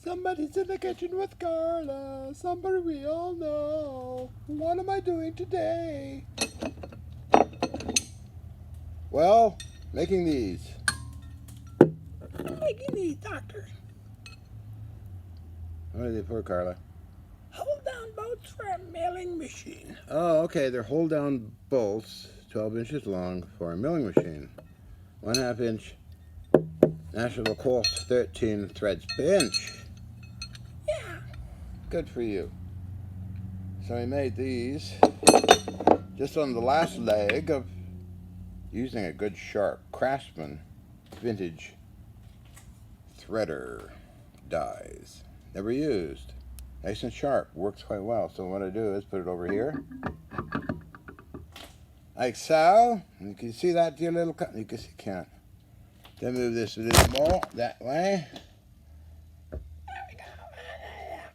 Somebody's in the kitchen with Carla. Somebody we all know. What am I doing today? Well, making these. Making these, Doctor. What are they for, Carla? Hold down bolts for a milling machine. Oh, okay. They're hold down bolts, 12 inches long, for a milling machine. 1/2 inch national cost 13 threads per inch. Yeah. Good for you. So we made these just on the last leg of using a good sharp Craftsman vintage threader dies. Never used. Nice and sharp. Works quite well. So what I do is put it over here. Like so. You can see that dear little cut. You can't. Then move this a little more that way.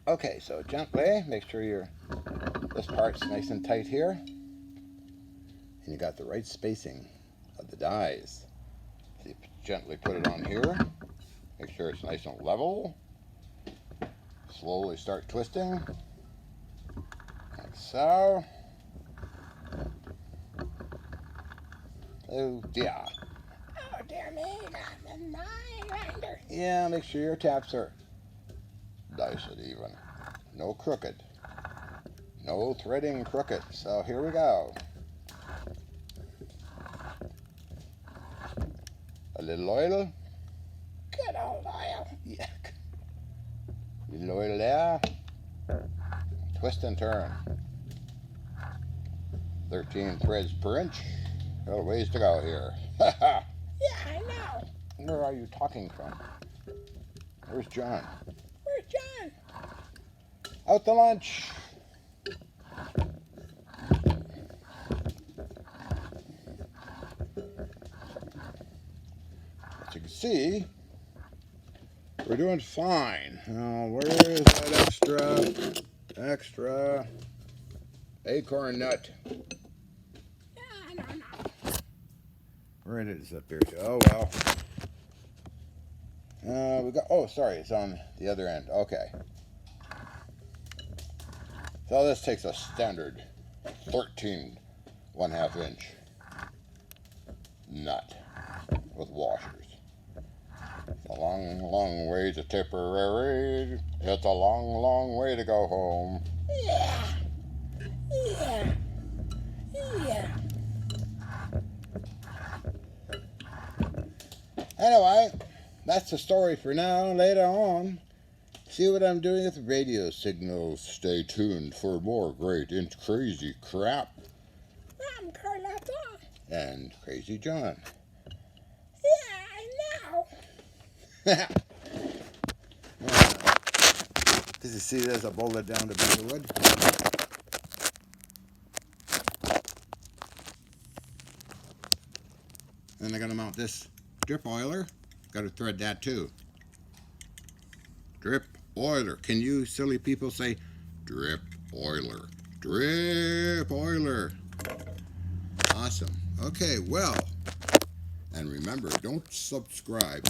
Okay, so gently make sure this part's nice and tight here. And you got the right spacing of the dies. So you gently put it on here. Make sure it's nice and level. Slowly start twisting. Like so. Oh dear. Oh, dear me, that's a nine grinder. Yeah, make sure your taps are nice and even. No crooked. No threading crooked. So here we go. A little oil. Good old oil. Yeah. Little oil there. Twist and turn. 13 threads per inch. Got a ways to go here. Yeah, I know. Where are you talking from? Where's John? Where's John? Out to lunch. As you can see, we're doing fine. Now, where is that extra acorn nut? Yeah, I don't know. Where it is up here? Oh well. We got. Oh, sorry, it's on the other end. Okay. So this takes a standard 13 1/2 inch nut with washers. It's a long, long way to Tipperary. It's a long, long way to go home. Yeah. Yeah. Yeah. Anyway, that's the story for now. Later on, see what I'm doing with radio signals. Stay tuned for more great and crazy crap. I'm Carlotta. And Crazy John. Yeah, I know. Did you see there's a boulder down to big wood? Then I gotta mount this drip oiler. Gotta thread that too. Drip oiler. Can you silly people say drip oiler? Drip oiler. Awesome. Okay, well, and remember, don't subscribe.